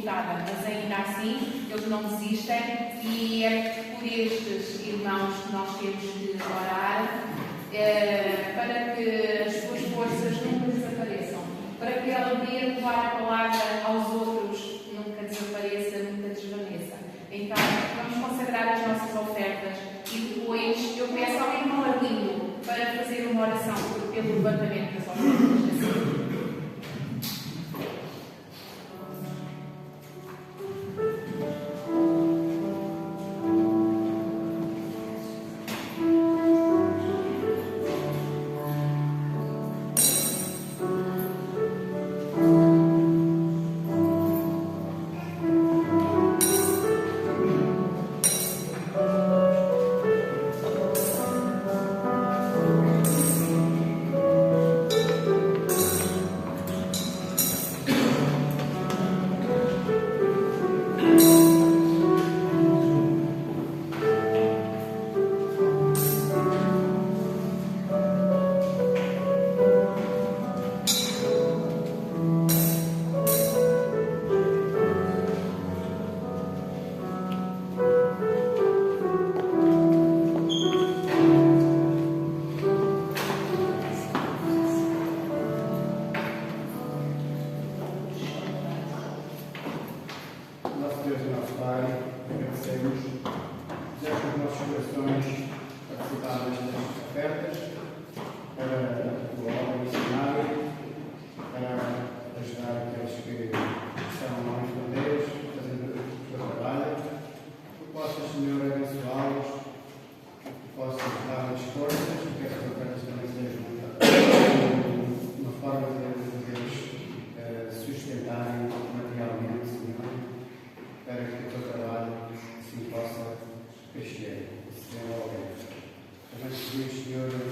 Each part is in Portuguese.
Mas ainda assim eles não desistem e é por estes irmãos que nós temos que orar para que as suas forças nunca desapareçam, para que a alegria de levar a palavra aos outros nunca desapareça, nunca desvaneça. Então vamos consagrar as nossas ofertas e depois eu peço ao irmão Arlindo para fazer uma oração pelo levantamento das ofertas da Senhora.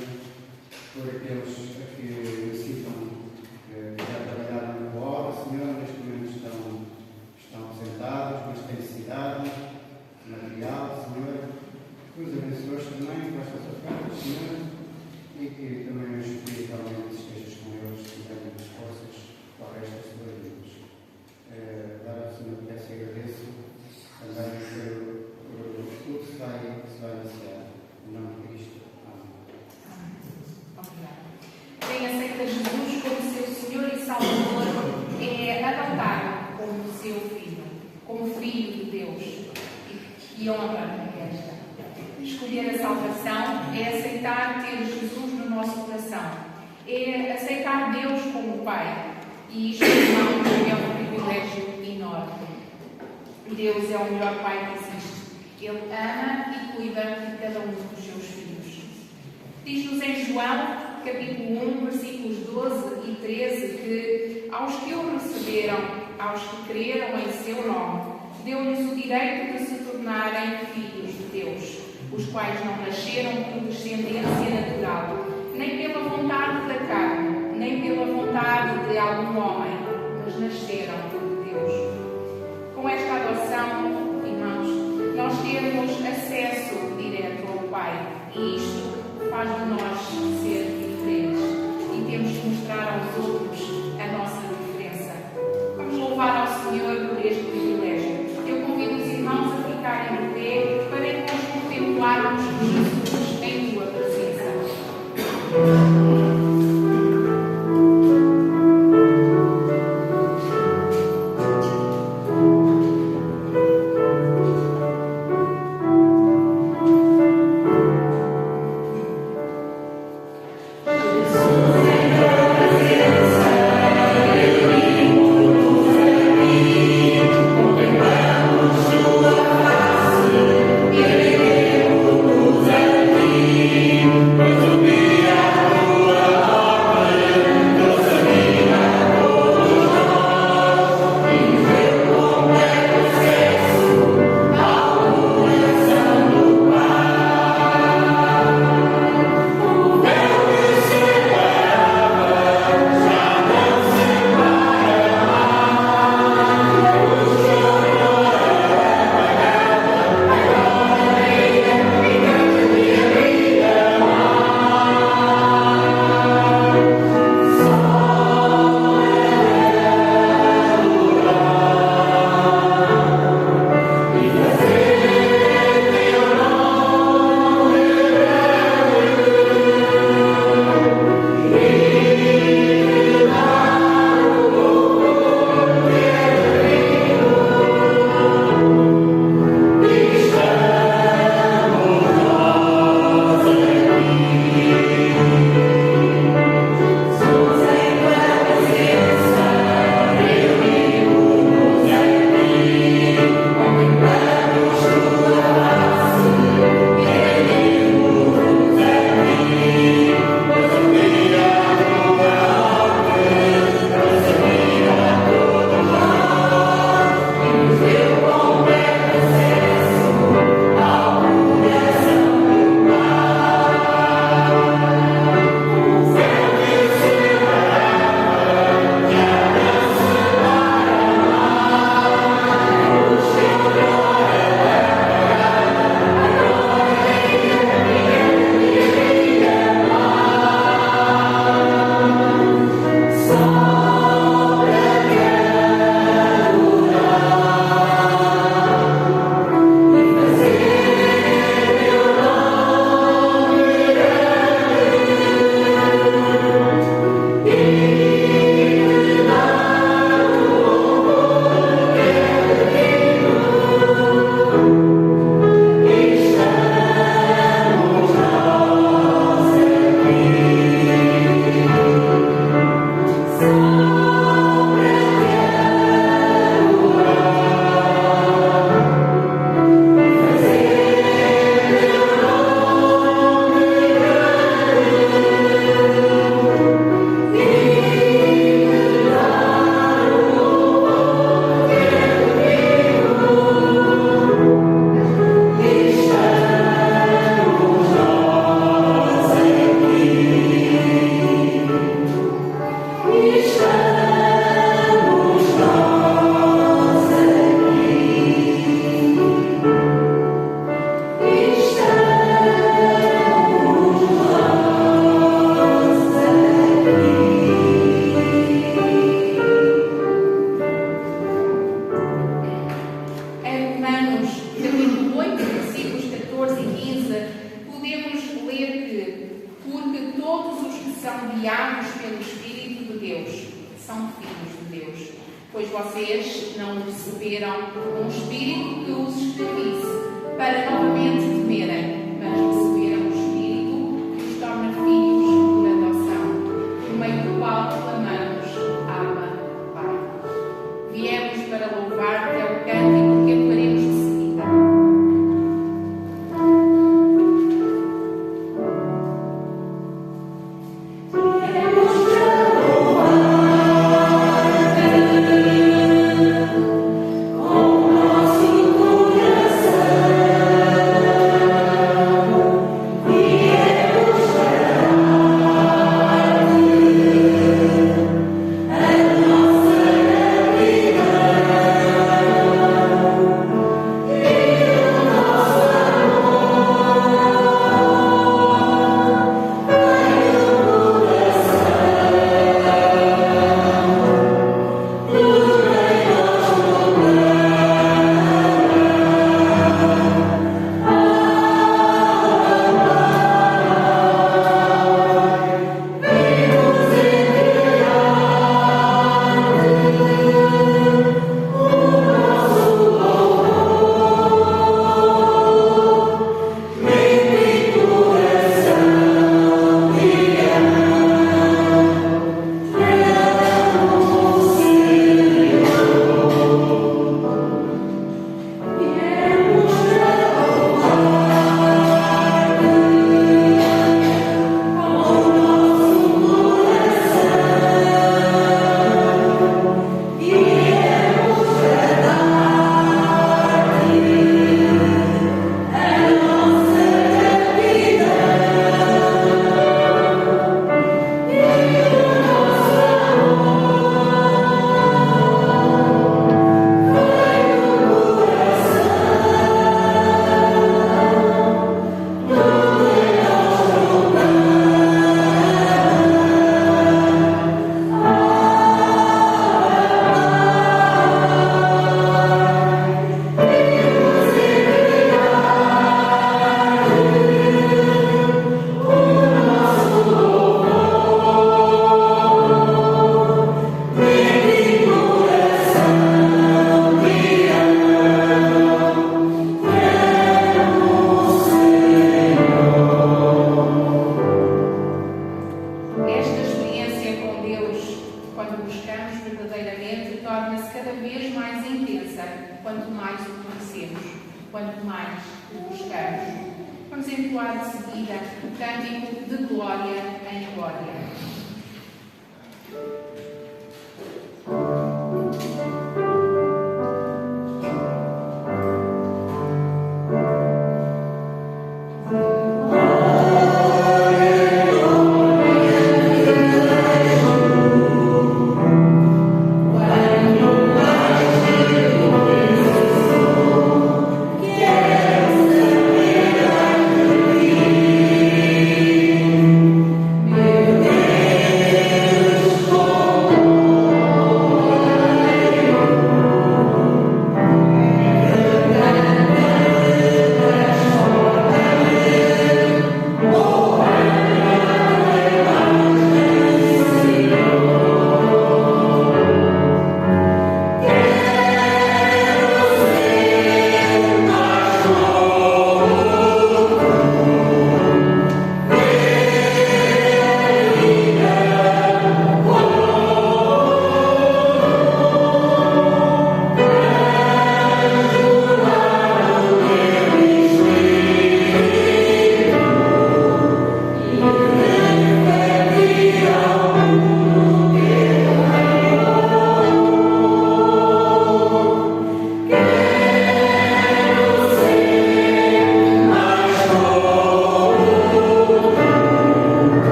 Deus é o melhor Pai que existe. Ele ama e cuida de cada um dos seus filhos. Diz-nos em João, capítulo 1, versículos 12 e 13, que aos que o receberam, aos que creram em seu nome, deu-lhes o direito de se tornarem filhos de Deus, os quais não nasceram por descendência natural, nem pela vontade da carne, nem pela vontade de algum homem, mas nasceram de Deus. Com esta adoção, irmãos, nós temos acesso direto ao Pai e isto faz de nós ser diferentes e temos que mostrar aos outros a nossa diferença. Vamos louvar ao Senhor por este privilégio. Eu convido os irmãos a ficarem de pé para que nós contemplarmos Jesus em tua presença.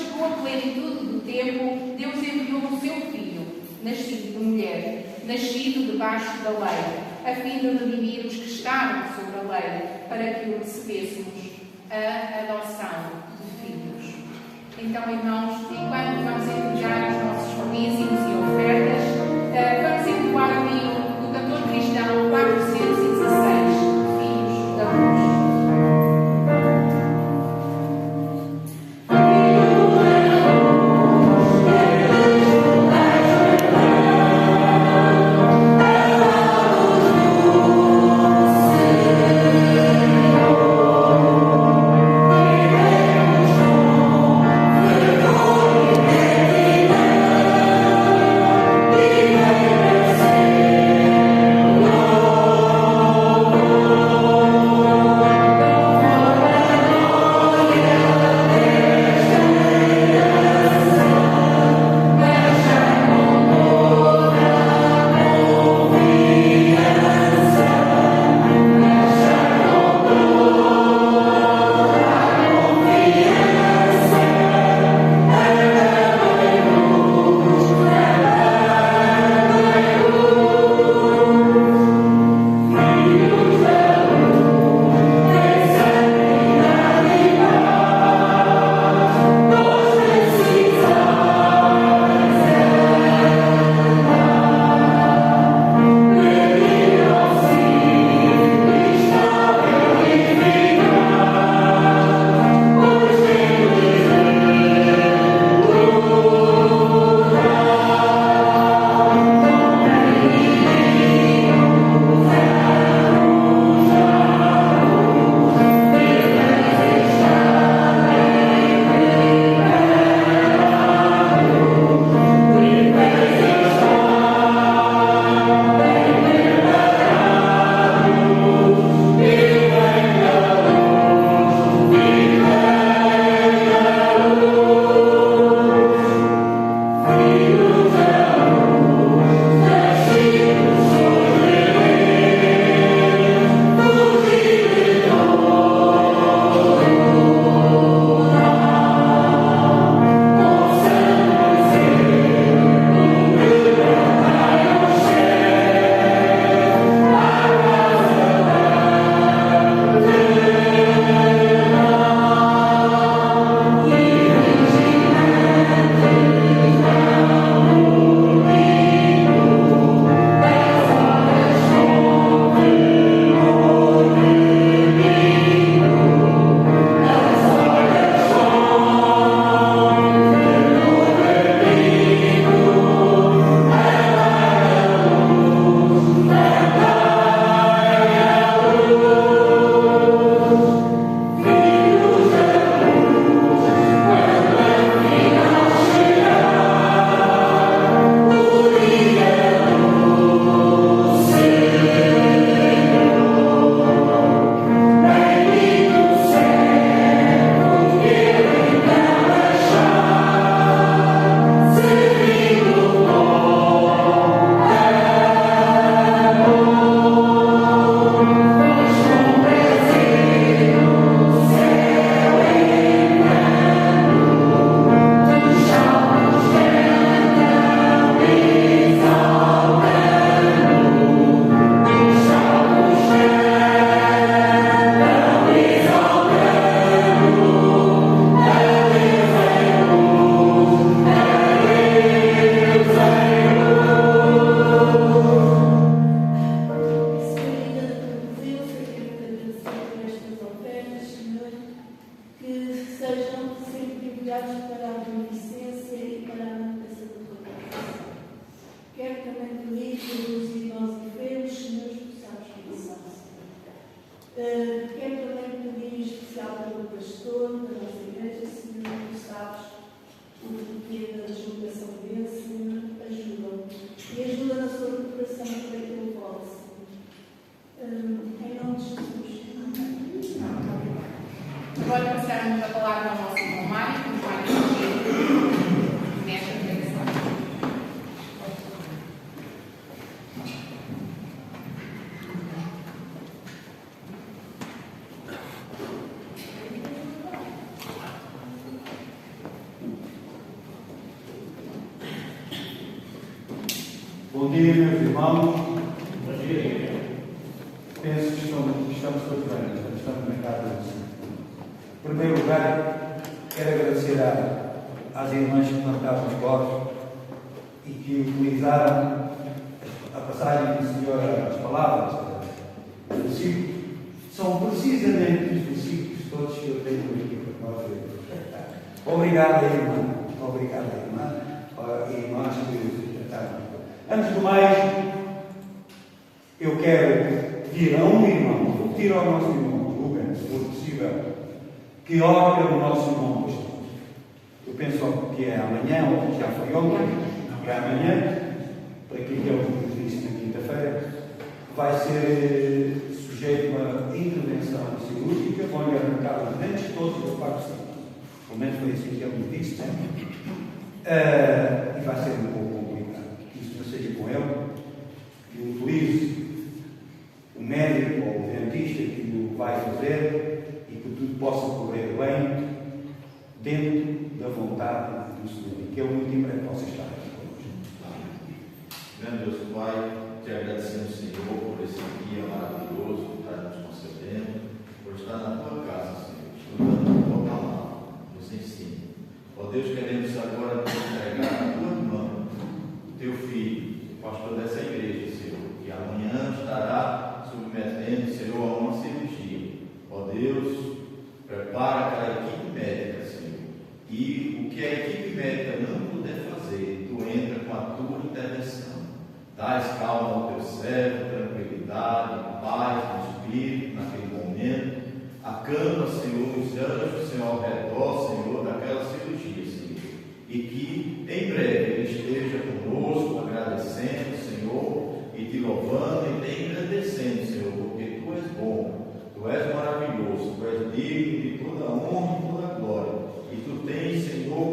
chegou a plenitude do tempo, Deus enviou o seu Filho, nascido de mulher, nascido debaixo da lei, a fim de redimir os que estavam sobre a lei, para que o recebêssemos a adoção de filhos. Então, irmãos, enquanto vamos entregar os nossos dízimos e ofertas, vamos entoar o hino do cantor cristão 416, Filhos da Luz. Agora passarmos a palavra ao nosso irmão Mário, que nos vai dirigir Bom dia, meus irmãos. Bom dia. Penso que estamos todos bem, estamos na casa do Senhor. Em primeiro lugar, quero agradecer às irmãs que cantaram os coros e que utilizaram a passagem do Senhor, as palavras, os versículos. São precisamente os versículos todos que eu tenho aqui para nós ver. Obrigado, irmã. Obrigado, irmã. Irmãs que cantaram. Antes do mais, eu quero pedir a um irmão, vou pedir ao nosso irmão Rubens, se for possível, que ore pelo nosso irmão pastor. Eu penso que é amanhã, ou já foi ontem, que é amanhã, para que ele disse na quinta-feira, vai ser sujeito a intervenção cirúrgica, vão-lhe arrancar os dentes todos da parte de cima. Pelo menos foi assim que ele me disse, e vai ser um pouco complicado. Que isso não seja com ele, que utilize o médico ou o dentista que o vai fazer e que tudo possa correr bem dentro da vontade do Senhor. E que ele muito em breve possa estar aqui conosco. Grande Deus Pai, te agradecemos, Senhor, por esse dia maravilhoso que está nos concedendo, por estar na tua casa, Senhor, estudando a tua palavra, nos ensina. Ó Deus, queremos agora te entregar na tua mão o teu filho, o pastor dessa igreja, Senhor, que amanhã estará submetendo, Senhor, a uma cirurgia. Ó Deus, prepara aquela equipe médica, Senhor, e o que a equipe médica não puder fazer, tu entra com a tua intervenção. Dás calma ao teu servo, tranquilidade, paz no espírito, naquele momento. Acampa, Senhor, os anjos, Senhor, ao redor, Senhor, daquela cirurgia, Senhor. E que em breve ele esteja conosco, agradecendo, Senhor, e te louvando e te engrandecendo, Senhor, porque tu és bom, tu és maravilhoso, tu és digno de toda honra e toda glória. E tu tens, Senhor,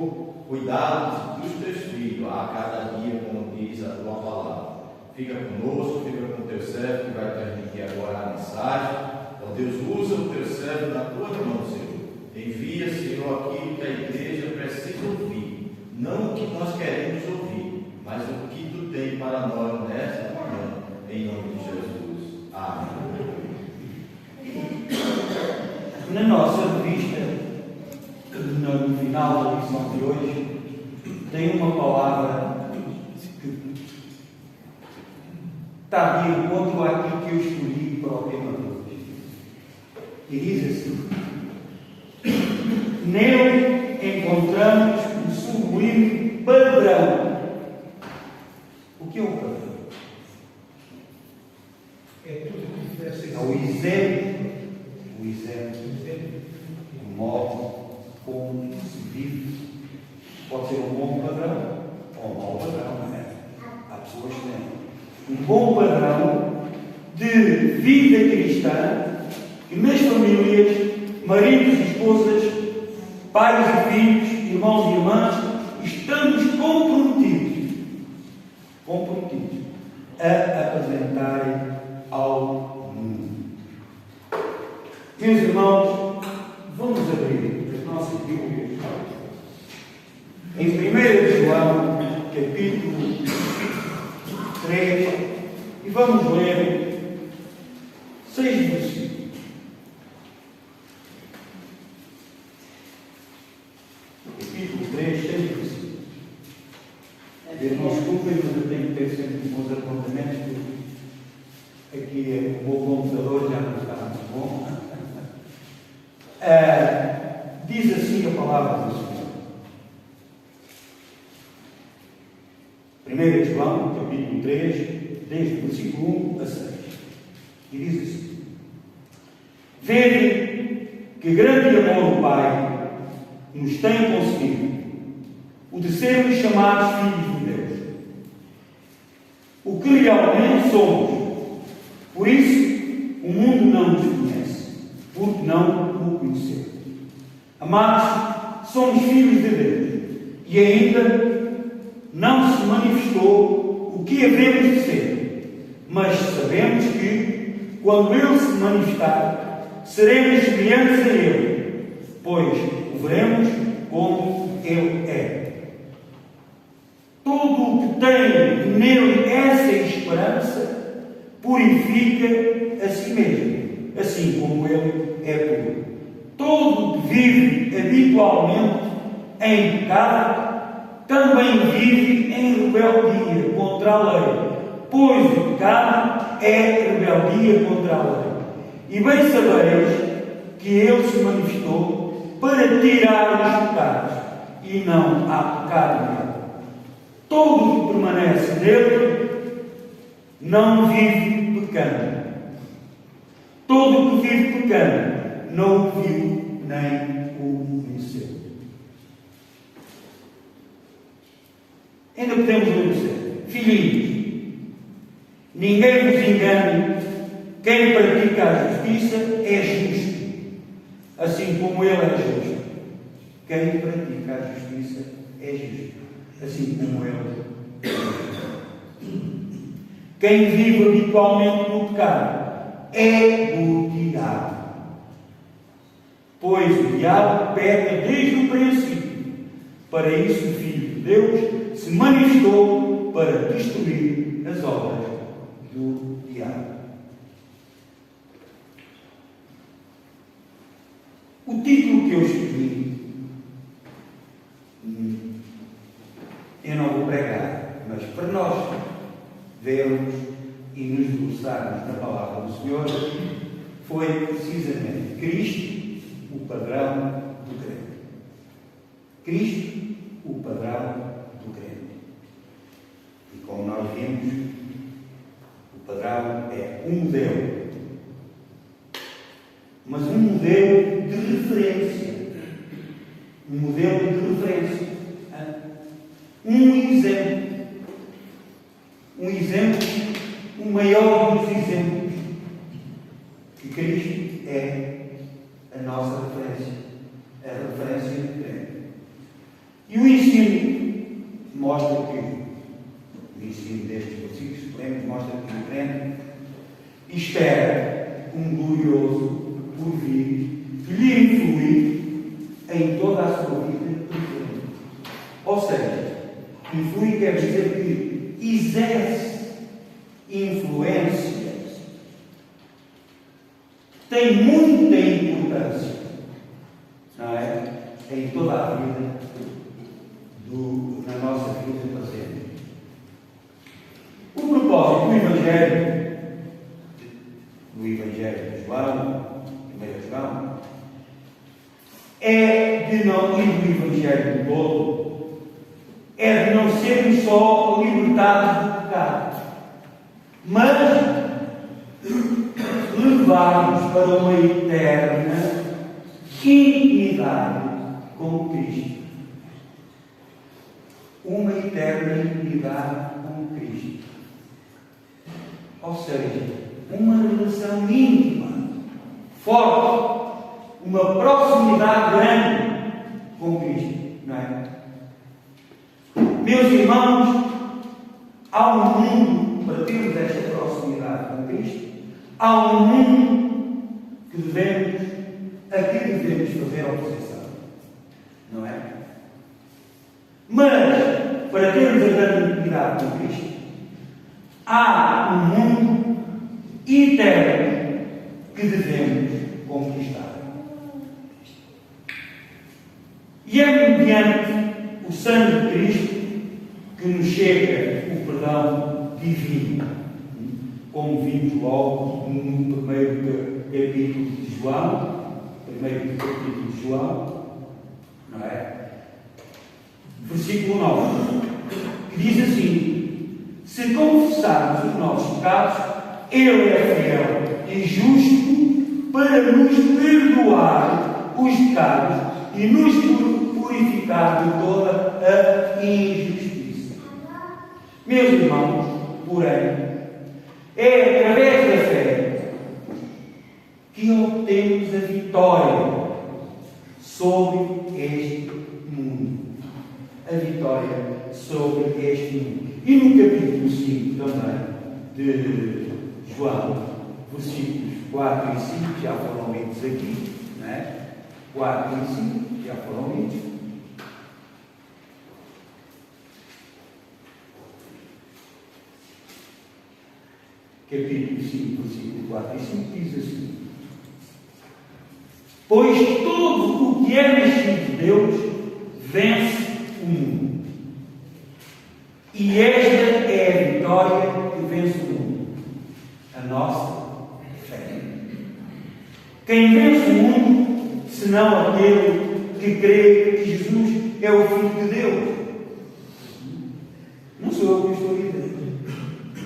cuidado dos teus filhos a cada dia, como diz a tua palavra. Fica conosco, fica com o teu servo que vai transmitir agora a mensagem. Ó Deus, usa o teu servo na tua mão, Senhor. Envia, Senhor, aquilo que a igreja precisa ouvir. Não o que nós queremos ouvir, mas o que tu tem para nós nesta manhã, em nome de Jesus. Amém. Na nossa revista, no final da lição de hoje, tem uma palavra que está de encontro àquilo que eu escolhi para o tema de hoje. E diz assim: nele encontramos o sublime padrão. O que é um padrão? É tudo que deve ser. É o exemplo, o modo como se vive. Pode ser um bom padrão ou um mau padrão, não é? Há pessoas que têm um bom padrão de vida cristã, e nas famílias, maridos e esposas, pais e filhos, irmãos e irmãs, estamos comprometidos a apresentarem ao mundo. Meus irmãos, vamos abrir as nossas Bíblias em 1 João, capítulo 3, e vamos ler 6 versículos. Capítulo 3, 6 versículos. Irmãos, desculpem, mas eu tenho que ter sempre bons apontamentos, porque aqui o meu computador já não está muito bom. Diz assim a palavra do Senhor. 1 João, capítulo 3, desde o versículo 1 a 6. E diz assim: vede que grande amor o Pai nos tem concedido, o de sermos chamados filhos de Deus, o que realmente somos. Por isso, o mundo não nos conhece, porque não o conheceu. Amados, somos filhos de Deus, e ainda não se manifestou o que havemos de ser, mas sabemos que, quando Ele se manifestar, seremos semelhantes a Ele, pois o veremos como Ele é. Tudo o que tem nele essa esperança purifica a si mesmo, assim como ele é puro. Todo o que vive habitualmente em pecado também vive em rebeldia contra a lei, pois o pecado é rebeldia contra a lei. E bem sabeis que ele se manifestou para tirar os pecados, e não há pecado nele. Todo o que permanece nele não vive pecando. Todo o que vive pecando não o viu nem o conheceu. Ainda podemos dizer, filhinhos, ninguém vos engane, quem pratica a justiça é justo, assim como ele é justo. Quem pratica a justiça é justo, assim como ele é justo. Quem vive habitualmente no pecado é do diabo, pois o diabo peca desde o princípio. Para isso o Filho de Deus se manifestou para destruir as obras do diabo. O título que eu escolhi, eu não vou pregar, mas para nós vermos e nos debruçarmos na palavra do Senhor, foi precisamente Cristo, o padrão do crente. Cristo, o padrão do crente. E como nós vimos, o padrão é um modelo. Mas um modelo de referência. Um modelo de referência. Um exemplo. Um exemplo, o maior dos exemplos. Que Cristo é a nossa referência. A referência do crente. E o ensino mostra que, o ensino destes versículos, mostra que o crente espera um glorioso porvir que lhe influi em toda a sua vida. Ou seja, influi quer dizer que exerce influência, tem muita importância, não é? Em toda a vida, na nossa vida presente. O propósito do Evangelho de João, 1 João, é de não ir do Evangelho todo, é de não sermos só libertados do pecado, mas levarmos para uma eterna intimidade com Cristo. Uma eterna intimidade com Cristo. Ou seja, uma relação íntima, forte, uma proximidade grande com Cristo. Não é? Meus irmãos, há um mundo, para termos esta proximidade com Cristo, há um mundo a que devemos fazer oposição. Não é? Mas, para termos a grande intimidade com Cristo, há um mundo eterno que devemos conquistar. E é mediante o sangue de Cristo que nos chega o perdão divino, como vimos logo no primeiro capítulo de João, não é? Versículo 9, que diz assim: se confessarmos os nossos pecados, Ele é fiel e justo para nos perdoar os pecados e nos purificar de toda a injustiça. Meus irmãos, porém, é através da fé que obtemos a vitória sobre este mundo. A vitória sobre este mundo. E no capítulo 5 também de João, versículos 4 e 5, já foram lidos aqui, não é? 4 e 5 já foram lidos. capítulo 5, versículo 4 e 5, diz assim: pois todo o que é nascido de Deus vence o mundo. E esta é a vitória que vence o mundo, a nossa fé. Quem vence o mundo, senão aquele que crê que Jesus é o Filho de Deus? Não sou eu que estou a dizer,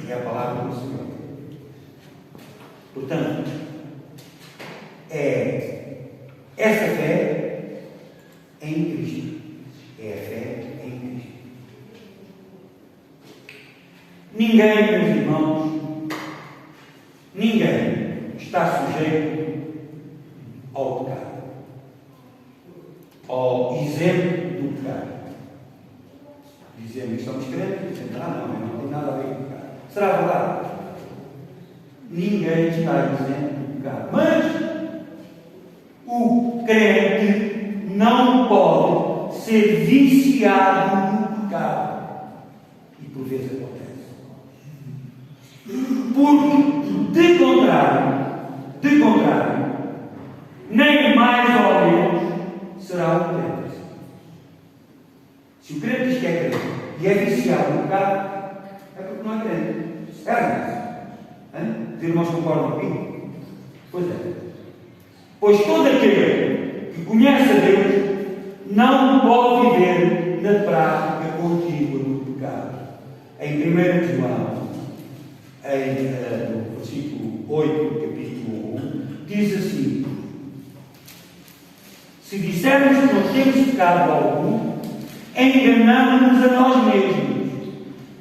é a palavra do Senhor. Portanto, essa fé é em Cristo. É a fé em Cristo. Ninguém, meus irmãos, ninguém está sujeito ao pecado, ao exemplo do pecado. Dizemos que somos crentes, dizemos, não tem nada a ver com o pecado. Será verdade? Ninguém está isento do pecado. Mas o crente não pode ser viciado no pecado. E por vezes acontece. Porque, de contrário, nem mais ou menos será um crente. Se o crente diz que é crente e é viciado no pecado, é porque não é crente. Os irmãos concordam comigo? Pois é. Pois todo aquele que conhece a Deus não pode viver na prática contínua do pecado. Em 1 João, no versículo 8 do capítulo 1, diz assim: se dissermos que não temos pecado algum, enganamos-nos a nós mesmos,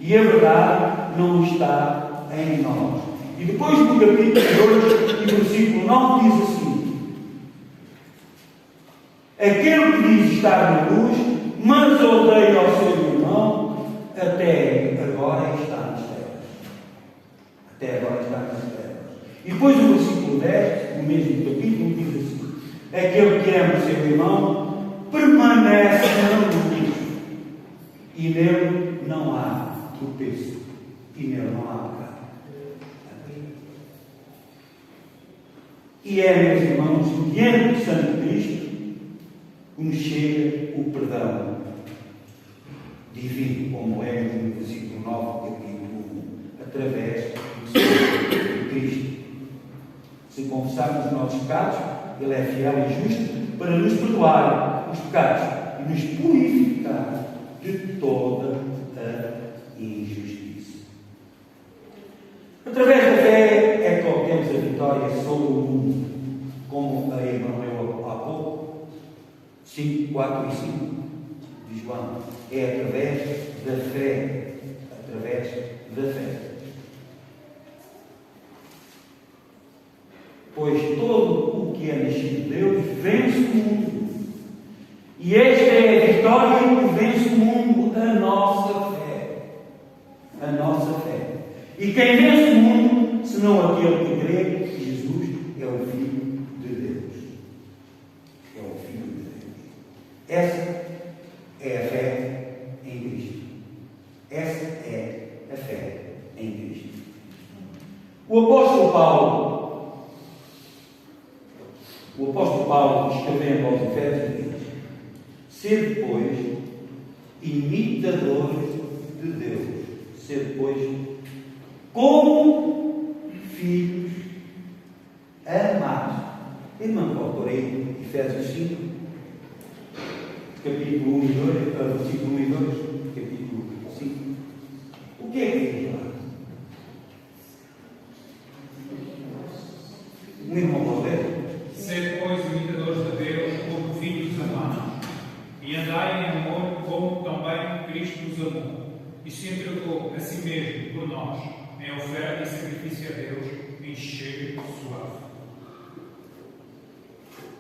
e a verdade não está em nós. E depois no capítulo 2 e versículo 9 diz assim: aquele que diz estar na luz, mas odeia ao seu irmão, até agora está nas trevas. Até agora está nas trevas. E depois no versículo 10, no mesmo capítulo, diz assim: aquele que ama o seu irmão, permanece na luz, e nele não há tropeço, e nele não há pecado. E é, meus irmãos, diante do Santo Cristo, que nos chega o perdão divino, como lemos no versículo 9 do capítulo 1, através do Santo de Cristo. Se confessarmos os nossos pecados, Ele é fiel e justo para nos perdoar os pecados e nos purificar de toda a injustiça. Através da fé é que obtemos a vitória sobre o mundo, como a irmã leu há pouco, 5, 4 e 5 de João. É através da fé. Através da fé. Pois todo o que é nascido de Deus vence o mundo. E esta é a vitória que vence o mundo, a nossa fé. A nossa fé. E quem vence o mundo, senão aquele que crê que Jesus é o Filho de Deus. É o Filho de Deus. Essa é a fé em Cristo. Essa é a fé em Cristo. O apóstolo Paulo, escrevendo aos Efésios, diz: ser, pois, imitadores de Deus. Ser, pois, como filhos amados. Irmão, autor aí, Efésios 5, capítulo 1 e 2, versículo 1 e 2, capítulo 5. O que é que diz lá? Um irmão pode ler? Sede, pois, imitadores de Deus como filhos amados, e andai em amor como também Cristo nos amou, e se entregou a si mesmo por nós, em oferta e sacrifício a Deus, em cheiro suave.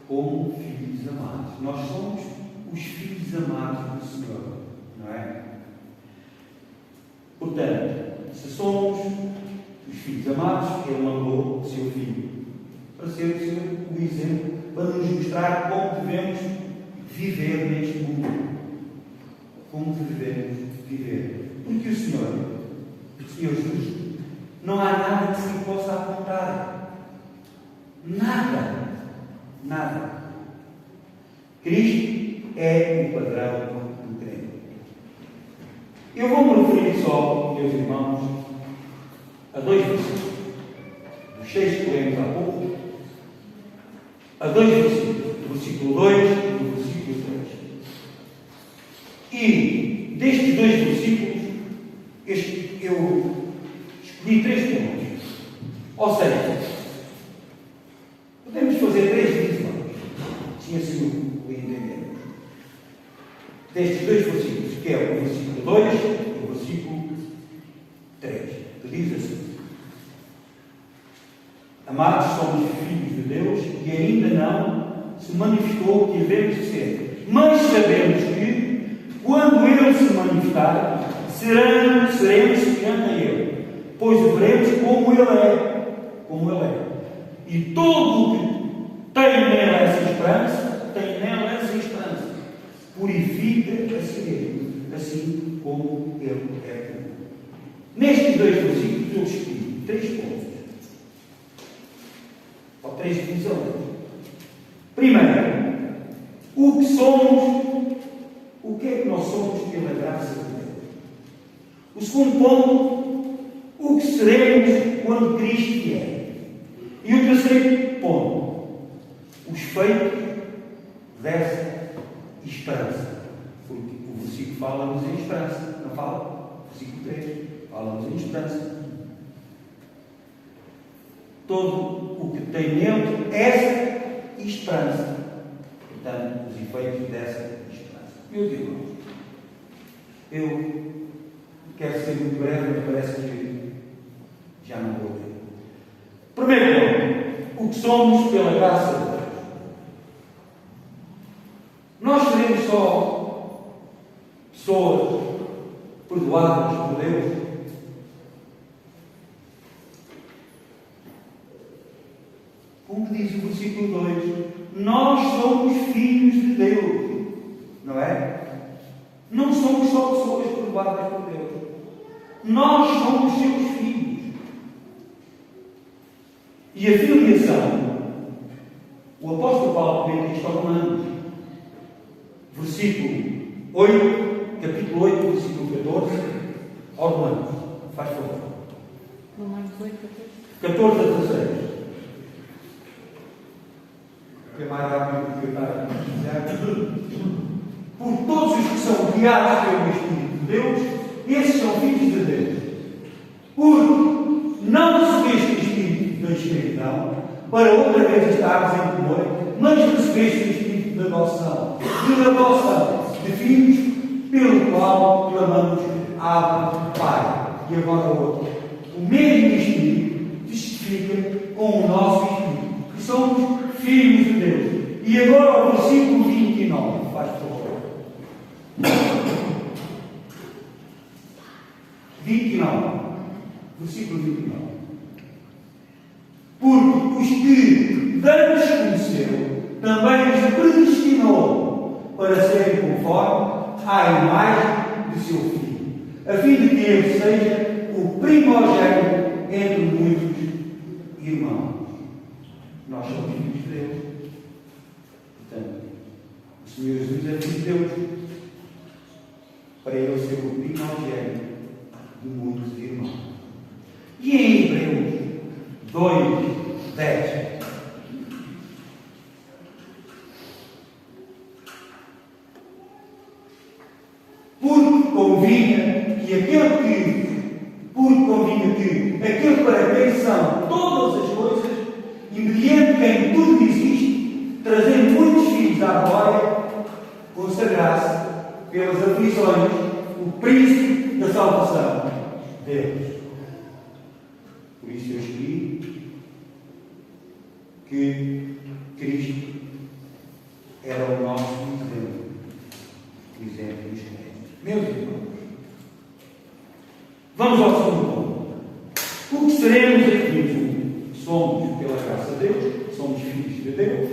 Como filhos amados. Nós somos os filhos amados do Senhor, não é? Portanto, se somos os filhos amados, Ele mandou o seu Filho para ser o exemplo, para nos mostrar como devemos viver neste mundo. Como devemos viver. Porque o Senhor Jesus, Não há nada que se possa apontar. Nada. Nada. Cristo é o padrão do crente. Eu vou-me referir só, meus irmãos, a dois versículos. Dos 6 que lemos há pouco, a dois versículos. Do versículo 2 e do versículo 3. E destes dois versículos, eu escolhi 3 pontos. Ou seja, podemos fazer 3 divisões, se assim o entendermos. Destes dois versículos, que é o versículo 2 e o versículo 3, que diz assim: Amados, somos filhos de Deus e ainda não se manifestou o que devemos ser. Mas sabemos que, quando Ele se manifestar, seremos semelhantes a Ele, pois o veremos como Ele é. Como Ele é. E todo o que tem nela essa esperança, purifica a si mesmo, assim como Ele é puro. Nestes dois versículos eu escolhi 3 pontos. Ou 3 divisões. Primeiro, o que somos, o que é que nós somos pela graça de Deus? O segundo ponto, o que seremos quando Cristo vier? E o terceiro ponto, os feitos dessa esperança. Porque o versículo fala-nos em esperança, não fala? O versículo 3 fala-nos em esperança. Todo o que tem nele essa esperança. Portanto, os efeitos dessa esperança. Meus irmãos, eu quero ser muito breve, mas parece que já não vou ter. Primeiro ponto, o que somos pela graça de Deus. Nós seremos só pessoas perdoadas por Deus. Como diz o versículo 2, nós somos filhos de Deus, não é? Não somos só pessoas perdoadas por Deus. Nós somos seus filhos. E a filiação, o apóstolo Paulo comenta isto aos Romanos, versículo 8, capítulo 8, versículo 14, aos Romanos. Faz favor. Romanos 8, 14 a 16. É mais rápido que eu estar. Por todos os que são guiados pelo Espírito de Deus, esses são filhos de Deus. Porque não recebeste o Espírito da escravidão, para outra vez estarmos em temor, mas recebeste o Espírito da adoção, de filhos, pelo qual clamamos Abba, Pai. E agora o outro. O mesmo Espírito testifica com o nosso Espírito, que somos filhos de Deus. E agora o versículo 29, faz favor. 29. Versículo 29. Porque os que antes conheceu, também os predestinou para serem conforme à imagem de seu Filho, a fim de que ele seja o primogênito entre muitos irmãos. Nós somos filhos de Deus. Portanto, o Senhor Jesus é filho de Deus, para ele ser o primogênito de muitos irmãos. E em Hebreus 2, 10. Porque convinha que aquele para quem são todas as coisas, e mediante quem tudo existe, trazendo muitos filhos à glória, consagrasse pelas aflições o príncipe da salvação, Deus. Por isso eu escolhi que Cristo era o nosso exemplo, o exemplo dos crentes. Meus irmãos, vamos ao segundo ponto. O que seremos aqui? Somos, pela graça de Deus, somos filhos de Deus.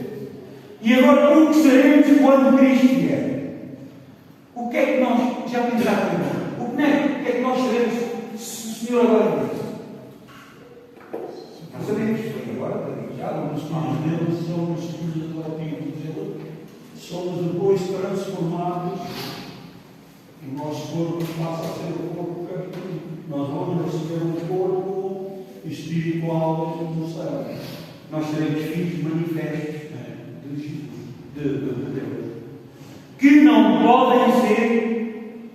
E agora, o que seremos quando Cristo vier? O que é que nós, já pensaram, o que é que nós seremos se o Senhor agora diz? O nosso corpo passa a ser o corpo católico. Nós vamos receber um corpo espiritual no céu. Nós seremos filhos manifestos de Jesus, de Deus, que não podem ser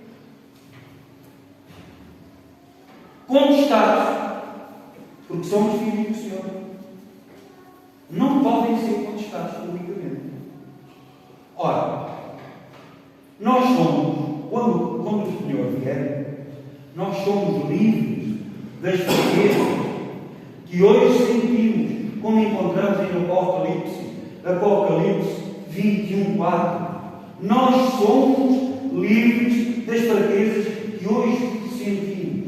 contestados, porque somos filhos do Senhor. Não podem ser contestados publicamente. Ora, nós somos, quando o Senhor vier, nós somos livres das fraquezas que hoje sentimos, como encontramos em Apocalipse 21:4. Nós somos livres das fraquezas que hoje sentimos.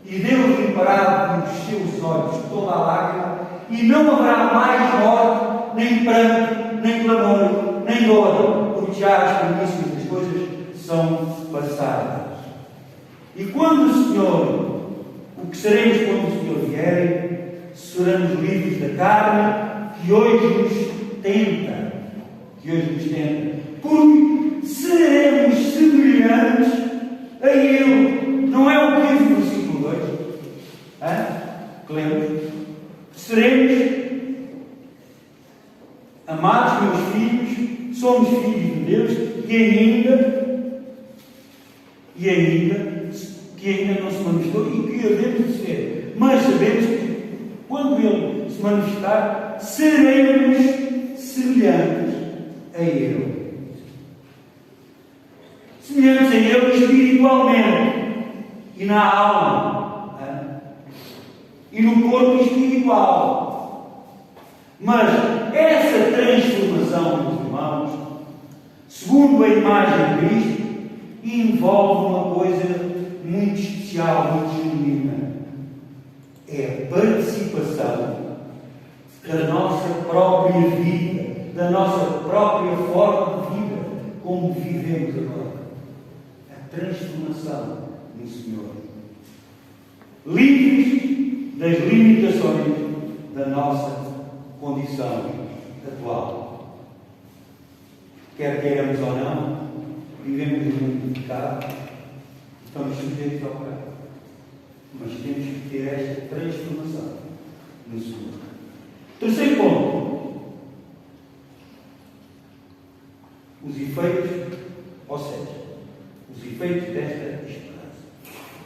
E Deus limpará dos seus olhos toda a lágrima, e não haverá mais morte, nem pranto, nem clamor, nem dor, porque já as primícias das coisas são passadas. E quando o que seremos quando o Senhor vier, seremos livres da carne que hoje nos tenta. Porque seremos semelhantes a Ele. Não é o que diz no versículo 2? Que lemos? Seremos, amados meus filhos, somos filhos de Deus, que ainda não se manifestou e que havemos de ser. Mas sabemos que, quando Ele se manifestar, seremos semelhantes a Ele. Semelhantes a Ele espiritualmente e na alma e no corpo espiritual. Mas essa transformação, meus irmãos, segundo a imagem de Cristo, envolve uma coisa muito especial, muito genuína. É a participação da nossa própria vida, da nossa própria forma de vida, como vivemos agora. A transformação no Senhor. Livres das limitações da nossa condição atual. Quer queiramos ou não, vivemos no mundo de pecado, estamos sujeitos ao pecado. Mas temos que ter esta transformação no Senhor. Terceiro ponto. Os efeitos, ou seja, os efeitos desta esperança.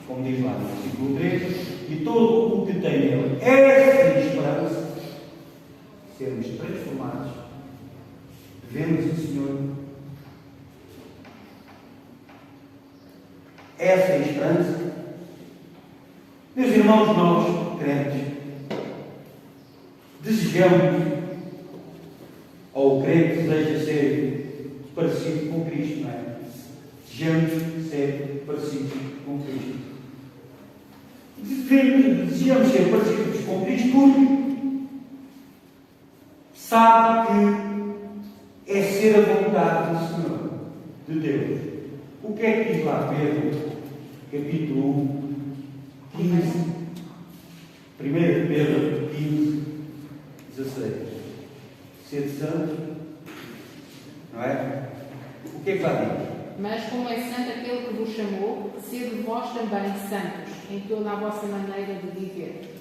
Como diz lá no versículo 13, e todo o que tem nele essa esperança, sermos transformados, devemos o Senhor. Essa esperança, meus irmãos, nós, crentes, desejamos, ou o crente deseja ser parecido com Cristo, não é? Desejamos ser parecidos com Cristo. Desejamos ser parecidos com Cristo porque sabe que é ser a vontade do Senhor, de Deus. O que é que diz lá Pedro, capítulo 15, 1 Pedro 15, 16. Ser santo, não é? O que é que lá diz? Mas como é santo aquele que vos chamou, sede vós também santos em toda a vossa maneira de viver.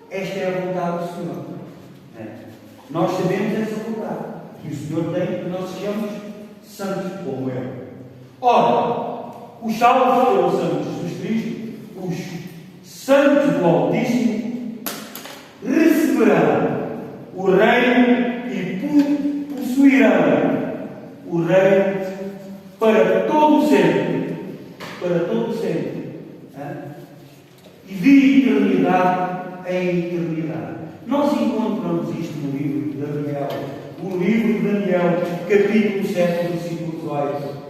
Esta é a vontade do Senhor. Nós sabemos essa vontade que o Senhor tem que nós sejamos santos como Ele. Ora, os salvos pelo santo Jesus Cristo, os santos do Altíssimo, receberão o reino e possuirão o reino para todo sempre. Para todo sempre. E de eternidade em eternidade. Nós encontramos isto no livro de Daniel. O livro de Daniel, capítulo 7, versículo 18.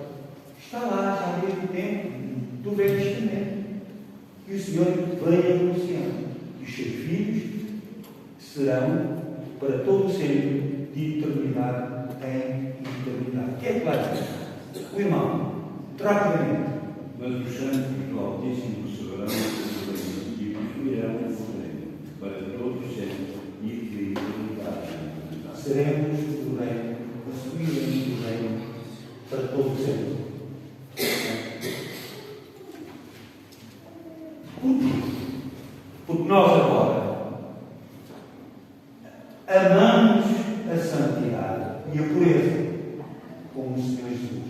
Está lá já desde o tempo do Velho Testamento. E o Senhor veio anunciando que os seus filhos serão para todo sempre, de eternidade em eternidade. O que é que vai dizer? O irmão, rapidamente. Mas os santos do Altíssimo receberão o reino e possuirão o reino para todos sempre e de eternidade. Seremos o reino, possuiremos o reino para todo sempre. Porquê? Porque nós agora amamos a santidade e a pureza, como o Senhor Jesus.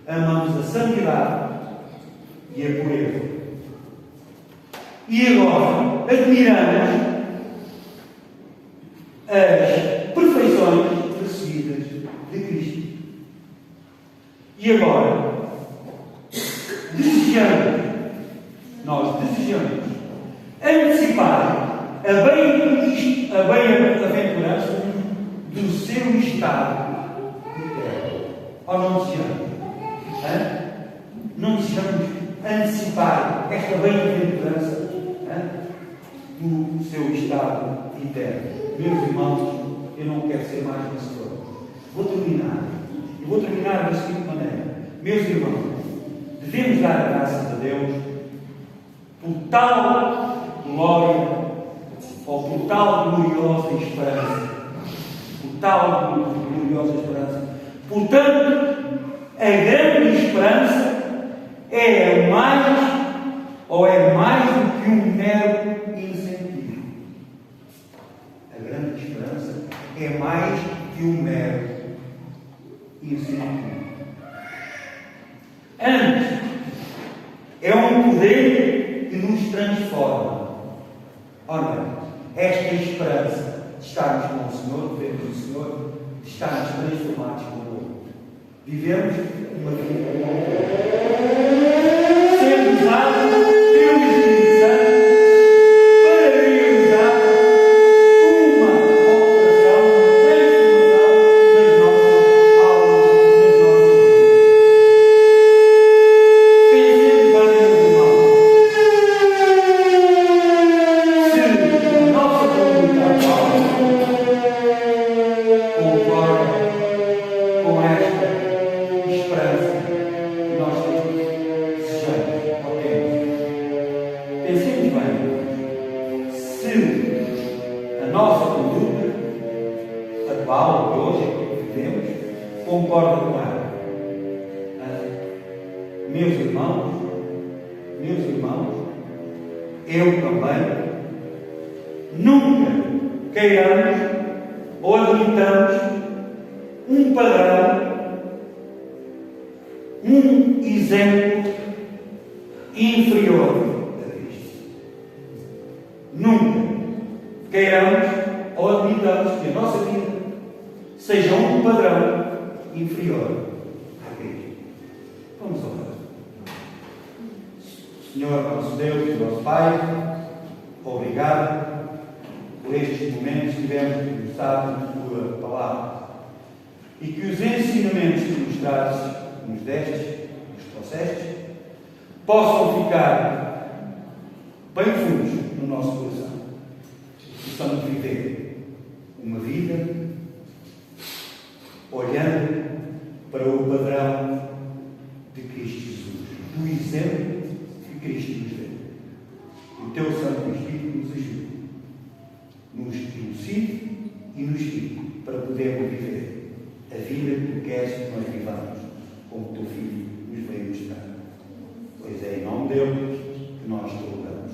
Amamos a santidade e a pureza. E agora admiramos as perfeições recebidas de Cristo. E agora nós desejamos antecipar a bem-aventurança do seu estado eterno. Ou não desejamos? Não desejamos antecipar esta bem-aventurança do seu estado eterno. Meus irmãos, eu não quero ser mais vencedor. Vou terminar. Eu vou terminar da seguinte maneira. Meus irmãos, devemos dar graças a Deus por tal glória ou por tal gloriosa esperança. Por tal gloriosa esperança. Portanto, a grande esperança é mais do que um mero incentivo. A grande esperança é mais que um mero incentivo. Antes, é um poder que nos transforma. Ora, esta esperança de estarmos com o Senhor, de vermos o Senhor, de estarmos transformados com o outro. Vivemos uma vida sendo usados pelo Espírito Santo para realizar uma operação, uma transformação nas nossas almas, nas nossas vidas. Pensemos bem, meus irmãos, se a nossa comunidade concorda com esta esperança que nós desejamos ou temos. Pensemos bem, se a nossa conduta atual, de hoje, que vivemos, concorda com ela. Meus irmãos, eu também nunca queiramos ou admitamos um padrão, um exemplo inferior a Cristo. Nunca queiramos ou admitamos que a nossa vida seja um padrão inferior a Cristo. Vamos orar. Senhor, nosso Deus e nosso Pai, obrigado por estes momentos que tivemos de gostar da tua palavra e que os ensinamentos que nos trazes, que nos destes, nos trouxestes, possam ficar bem fundos no nosso coração. Possamos viver uma vida olhando para o padrão de Cristo Jesus, do exemplo que Cristo nos deu. O teu Santo Espírito nos ajude, nos elucide e nos guie para podermos viver a vida que tu queres que nós vivamos, como o teu Filho nos veio mostrar. Pois é em nome dele que nós te louvamos.